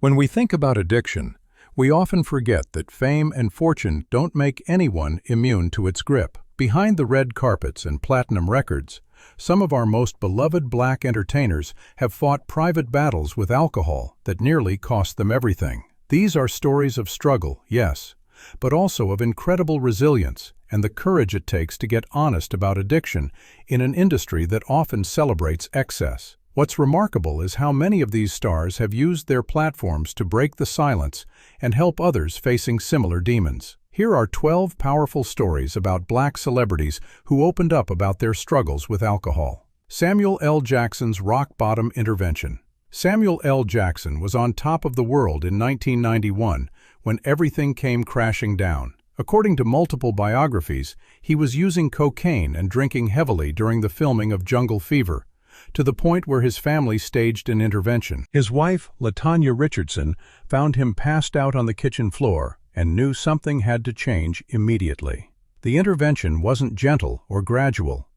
When we think about addiction, we often forget that fame and fortune don't make anyone immune to its grip. Behind the red carpets and platinum records, some of our most beloved black entertainers have fought private battles with alcohol that nearly cost them everything. These are stories of struggle, yes, but also of incredible resilience and the courage it takes to get honest about addiction in an industry that often celebrates excess. What's remarkable is how many of these stars have used their platforms to break the silence and help others facing similar demons. Here are 12 powerful stories about black celebrities who opened up about their struggles with alcohol. Samuel L. Jackson's rock-bottom intervention. Samuel L. Jackson was on top of the world in 1991 when everything came crashing down. According to multiple biographies, he was using cocaine and drinking heavily during the filming of Jungle Fever, to the point where his family staged an intervention. His wife, LaTanya Richardson, found him passed out on the kitchen floor and knew something had to change immediately. The intervention wasn't gentle or gradual.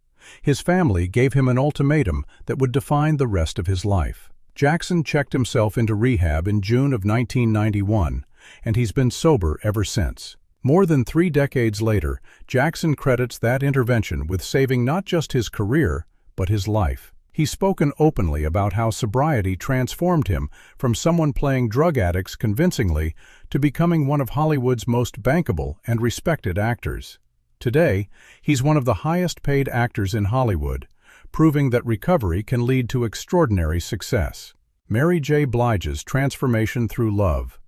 His family gave him an ultimatum that would define the rest of his life. Jackson checked himself into rehab in June of 1991, and he's been sober ever since. More than 3 decades later, Jackson credits that intervention with saving not just his career, but his life. He's spoken openly about how sobriety transformed him from someone playing drug addicts convincingly to becoming one of Hollywood's most bankable and respected actors. Today, he's one of the highest-paid actors in Hollywood, proving that recovery can lead to extraordinary success. Mary J. Blige's transformation through love.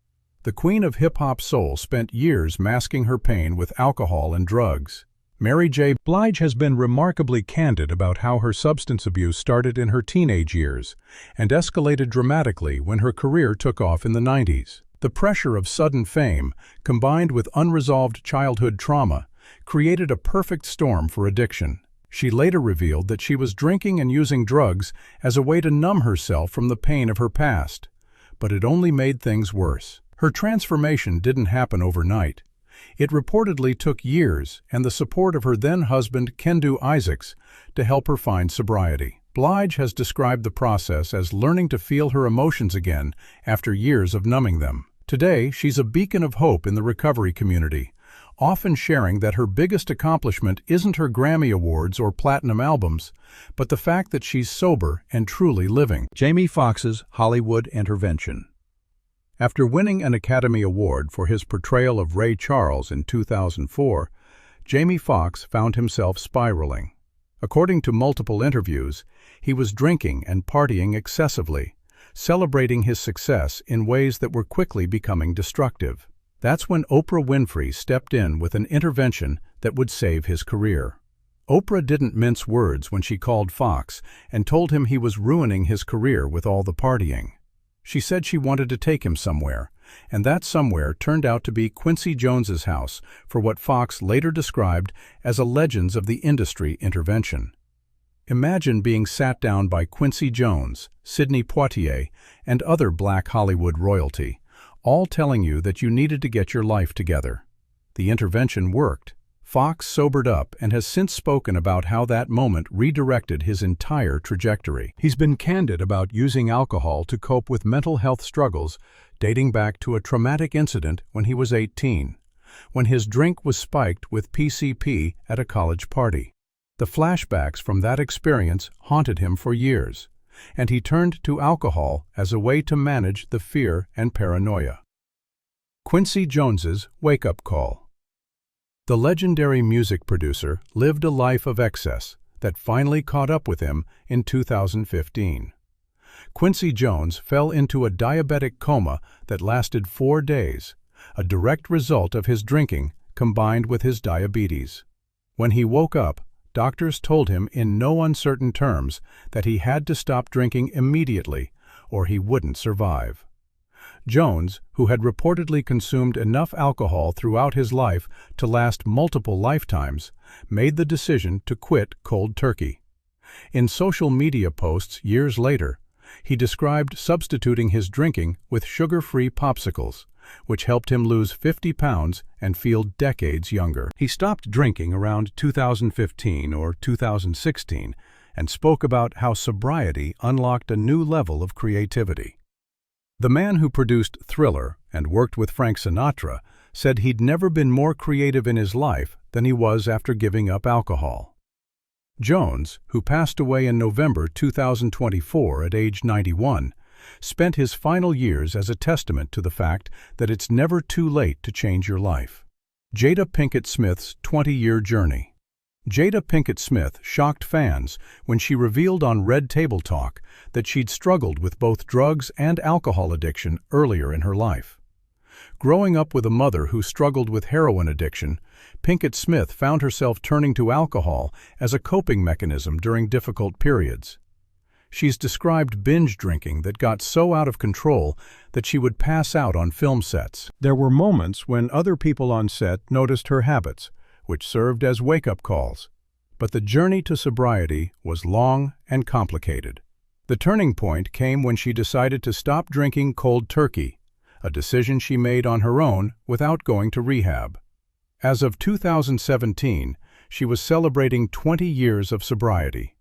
The queen of hip-hop soul spent years masking her pain with alcohol and drugs. Mary J. Blige has been remarkably candid about how her substance abuse started in her teenage years and escalated dramatically when her career took off in the 90s. The pressure of sudden fame, combined with unresolved childhood trauma, created a perfect storm for addiction. She later revealed that she was drinking and using drugs as a way to numb herself from the pain of her past, but it only made things worse. Her transformation didn't happen overnight. It reportedly took years and the support of her then-husband Kendu Isaacs to help her find sobriety. Blige has described the process as learning to feel her emotions again after years of numbing them. Today, she's a beacon of hope in the recovery community, often sharing that her biggest accomplishment isn't her Grammy Awards or platinum albums, but the fact that she's sober and truly living. Jamie Foxx's Hollywood intervention. After winning an Academy Award for his portrayal of Ray Charles in 2004, Jamie Foxx found himself spiraling. According to multiple interviews, he was drinking and partying excessively, celebrating his success in ways that were quickly becoming destructive. That's when Oprah Winfrey stepped in with an intervention that would save his career. Oprah didn't mince words when she called Foxx and told him he was ruining his career with all the partying. She said she wanted to take him somewhere, and that somewhere turned out to be Quincy Jones's house for what Foxx later described as a Legends of the Industry intervention. Imagine being sat down by Quincy Jones, Sidney Poitier, and other black Hollywood royalty, all telling you that you needed to get your life together. The intervention worked. Foxx sobered up and has since spoken about how that moment redirected his entire trajectory. He's been candid about using alcohol to cope with mental health struggles dating back to a traumatic incident when he was 18, when his drink was spiked with PCP at a college party. The flashbacks from that experience haunted him for years, and he turned to alcohol as a way to manage the fear and paranoia. Quincy Jones's wake-up call. The legendary music producer lived a life of excess that finally caught up with him in 2015. Quincy Jones fell into a diabetic coma that lasted 4 days, a direct result of his drinking combined with his diabetes. When he woke up, doctors told him in no uncertain terms that he had to stop drinking immediately or he wouldn't survive. Jones, who had reportedly consumed enough alcohol throughout his life to last multiple lifetimes, made the decision to quit cold turkey. In social media posts years later, he described substituting his drinking with sugar-free popsicles, which helped him lose 50 pounds and feel decades younger. He stopped drinking around 2015 or 2016 and spoke about how sobriety unlocked a new level of creativity. The man who produced Thriller and worked with Frank Sinatra said he'd never been more creative in his life than he was after giving up alcohol. Jones, who passed away in November 2024 at age 91, spent his final years as a testament to the fact that it's never too late to change your life. Jada Pinkett Smith's 20-year journey. Jada Pinkett Smith shocked fans when she revealed on Red Table Talk that she'd struggled with both drugs and alcohol addiction earlier in her life. Growing up with a mother who struggled with heroin addiction, Pinkett Smith found herself turning to alcohol as a coping mechanism during difficult periods. She's described binge drinking that got so out of control that she would pass out on film sets. There were moments when other people on set noticed her habits, which served as wake-up calls. But the journey to sobriety was long and complicated. The turning point came when she decided to stop drinking cold turkey, a decision she made on her own without going to rehab. As of 2017, she was celebrating 20 years of sobriety.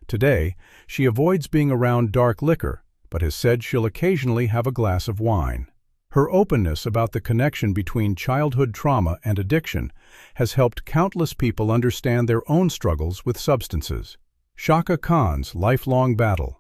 Today, she avoids being around dark liquor, but has said she'll occasionally have a glass of wine. Her openness about the connection between childhood trauma and addiction has helped countless people understand their own struggles with substances. Chaka Khan's lifelong battle.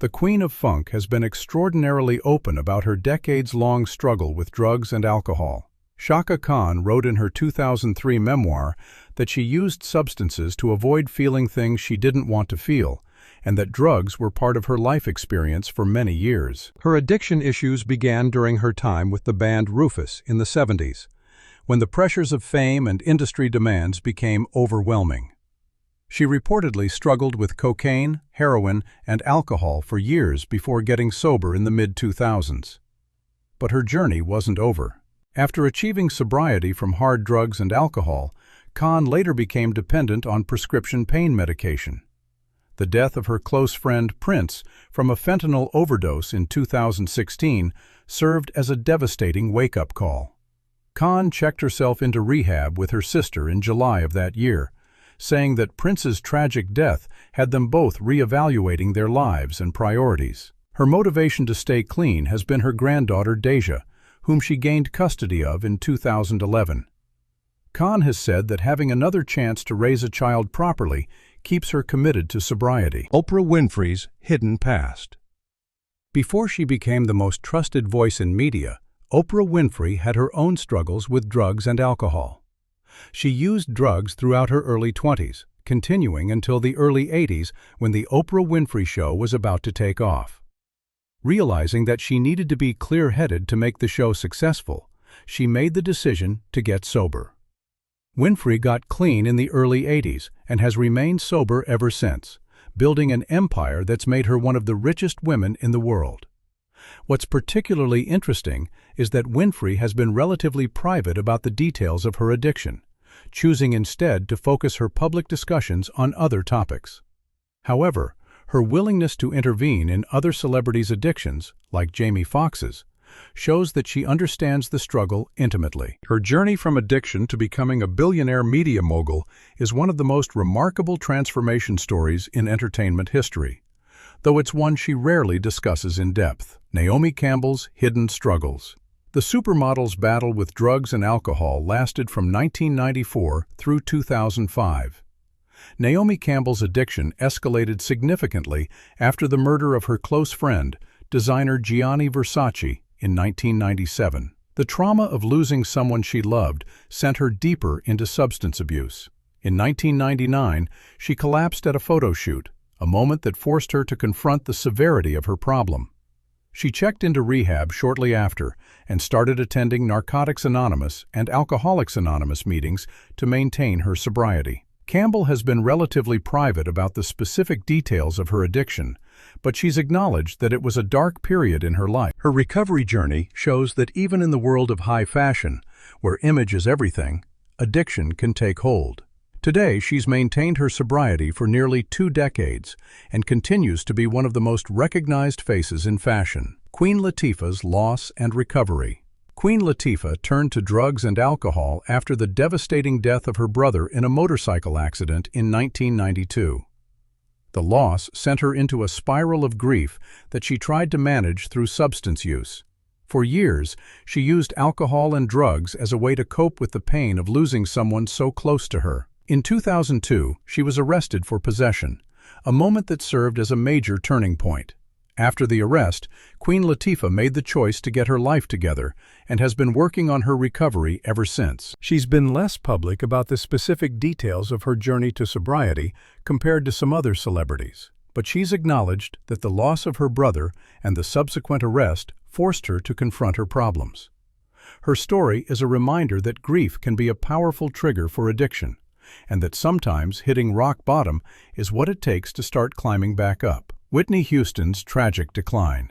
The Queen of Funk has been extraordinarily open about her decades-long struggle with drugs and alcohol. Chaka Khan wrote in her 2003 memoir that she used substances to avoid feeling things she didn't want to feel, and that drugs were part of her life experience for many years. Her addiction issues began during her time with the band Rufus in the 70s, when the pressures of fame and industry demands became overwhelming. She reportedly struggled with cocaine, heroin, and alcohol for years before getting sober in the mid-2000s. But her journey wasn't over. After achieving sobriety from hard drugs and alcohol, Khan later became dependent on prescription pain medication. The death of her close friend Prince from a fentanyl overdose in 2016 served as a devastating wake-up call. Khan checked herself into rehab with her sister in July of that year, saying that Prince's tragic death had them both reevaluating their lives and priorities. Her motivation to stay clean has been her granddaughter Deja, whom she gained custody of in 2011. Khan has said that having another chance to raise a child properly keeps her committed to sobriety. Oprah Winfrey's hidden past. Before she became the most trusted voice in media, Oprah Winfrey had her own struggles with drugs and alcohol. She used drugs throughout her early 20s, continuing until the early 80s when The Oprah Winfrey Show was about to take off. Realizing that she needed to be clear-headed to make the show successful, she made the decision to get sober. Winfrey got clean in the early 80s and has remained sober ever since, building an empire that's made her one of the richest women in the world. What's particularly interesting is that Winfrey has been relatively private about the details of her addiction, choosing instead to focus her public discussions on other topics. However, her willingness to intervene in other celebrities' addictions, like Jamie Foxx's, shows that she understands the struggle intimately. Her journey from addiction to becoming a billionaire media mogul is one of the most remarkable transformation stories in entertainment history, though it's one she rarely discusses in depth. Naomi Campbell's hidden struggles. The supermodel's battle with drugs and alcohol lasted from 1994 through 2005. Naomi Campbell's addiction escalated significantly after the murder of her close friend, designer Gianni Versace, in 1997. The trauma of losing someone she loved sent her deeper into substance abuse. In 1999, she collapsed at a photo shoot, a moment that forced her to confront the severity of her problem. She checked into rehab shortly after and started attending Narcotics Anonymous and Alcoholics Anonymous meetings to maintain her sobriety. Campbell has been relatively private about the specific details of her addiction, but she's acknowledged that it was a dark period in her life. Her recovery journey shows that even in the world of high fashion, where image is everything, addiction can take hold. Today, she's maintained her sobriety for nearly 2 decades and continues to be one of the most recognized faces in fashion. Queen Latifah's loss and recovery. Queen Latifah turned to drugs and alcohol after the devastating death of her brother in a motorcycle accident in 1992. The loss sent her into a spiral of grief that she tried to manage through substance use. For years, she used alcohol and drugs as a way to cope with the pain of losing someone so close to her. In 2002, she was arrested for possession, a moment that served as a major turning point. After the arrest, Queen Latifah made the choice to get her life together and has been working on her recovery ever since. She's been less public about the specific details of her journey to sobriety compared to some other celebrities, but she's acknowledged that the loss of her brother and the subsequent arrest forced her to confront her problems. Her story is a reminder that grief can be a powerful trigger for addiction, and that sometimes hitting rock bottom is what it takes to start climbing back up. Whitney Houston's tragic decline.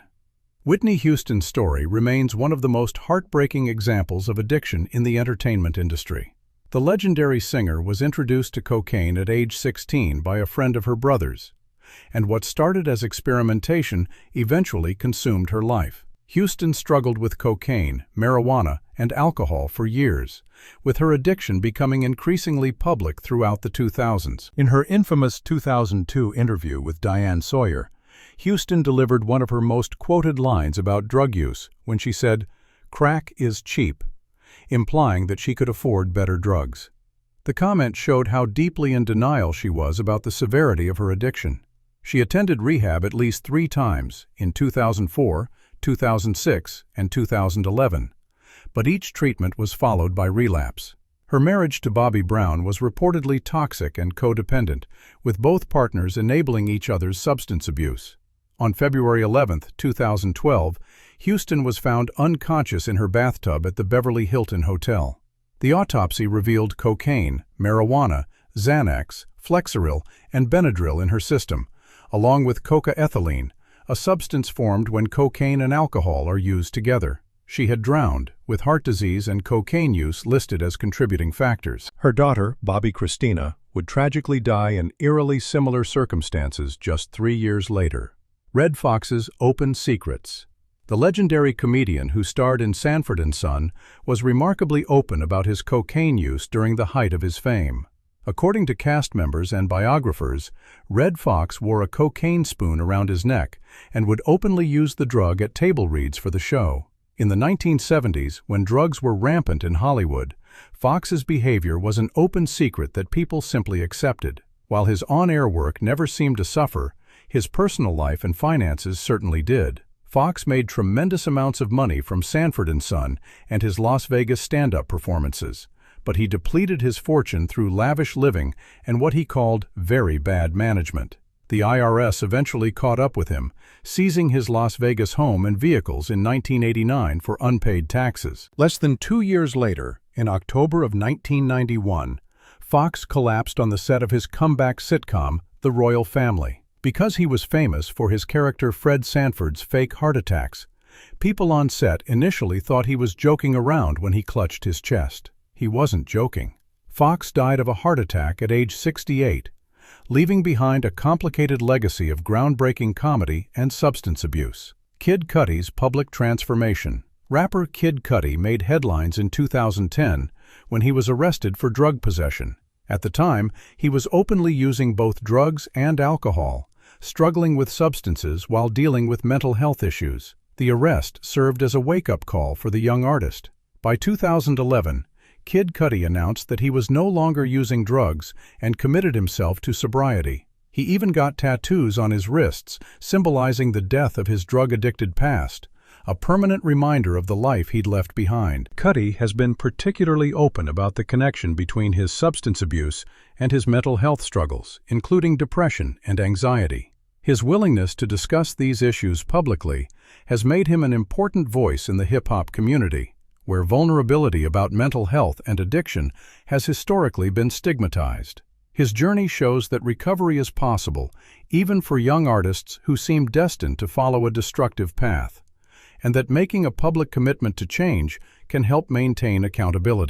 Whitney Houston's story remains one of the most heartbreaking examples of addiction in the entertainment industry. The legendary singer was introduced to cocaine at age 16 by a friend of her brother's, and what started as experimentation eventually consumed her life. Houston struggled with cocaine, marijuana, and alcohol for years, with her addiction becoming increasingly public throughout the 2000s. In her infamous 2002 interview with Diane Sawyer, Houston delivered one of her most quoted lines about drug use when she said, "Crack is cheap," implying that she could afford better drugs. The comment showed how deeply in denial she was about the severity of her addiction. She attended rehab at least 3 times, in 2004, 2006, and 2011, but each treatment was followed by relapse. Her marriage to Bobby Brown was reportedly toxic and codependent, with both partners enabling each other's substance abuse. On February 11, 2012, Houston was found unconscious in her bathtub at the Beverly Hilton Hotel. The autopsy revealed cocaine, marijuana, Xanax, Flexeril, and Benadryl in her system, along with cocaethylene, a substance formed when cocaine and alcohol are used together. She had drowned, with heart disease and cocaine use listed as contributing factors. Her daughter, Bobbi Kristina, would tragically die in eerily similar circumstances just 3 years later. Redd Foxx's Open Secrets. The legendary comedian who starred in Sanford & Son was remarkably open about his cocaine use during the height of his fame. According to cast members and biographers, Redd Foxx wore a cocaine spoon around his neck and would openly use the drug at table reads for the show. In the 1970s, when drugs were rampant in Hollywood, Foxx's behavior was an open secret that people simply accepted. While his on-air work never seemed to suffer, his personal life and finances certainly did. Foxx made tremendous amounts of money from Sanford & Son and his Las Vegas stand-up performances, but he depleted his fortune through lavish living and what he called very bad management. The IRS eventually caught up with him, seizing his Las Vegas home and vehicles in 1989 for unpaid taxes. Less than 2 years later, in October of 1991, Foxx collapsed on the set of his comeback sitcom, The Royal Family. Because he was famous for his character Fred Sanford's fake heart attacks, people on set initially thought he was joking around when he clutched his chest. He wasn't joking. Foxx died of a heart attack at age 68, leaving behind a complicated legacy of groundbreaking comedy and substance abuse. Kid Cudi's public transformation. Rapper Kid Cudi made headlines in 2010 when he was arrested for drug possession. At the time, he was openly using both drugs and alcohol, struggling with substances while dealing with mental health issues. The arrest served as a wake-up call for the young artist. By 2011, Kid Cudi announced that he was no longer using drugs and committed himself to sobriety. He even got tattoos on his wrists, symbolizing the death of his drug-addicted past, a permanent reminder of the life he'd left behind. Cudi has been particularly open about the connection between his substance abuse and his mental health struggles, including depression and anxiety. His willingness to discuss these issues publicly has made him an important voice in the hip-hop community, where vulnerability about mental health and addiction has historically been stigmatized. His journey shows that recovery is possible, even for young artists who seem destined to follow a destructive path, and that making a public commitment to change can help maintain accountability.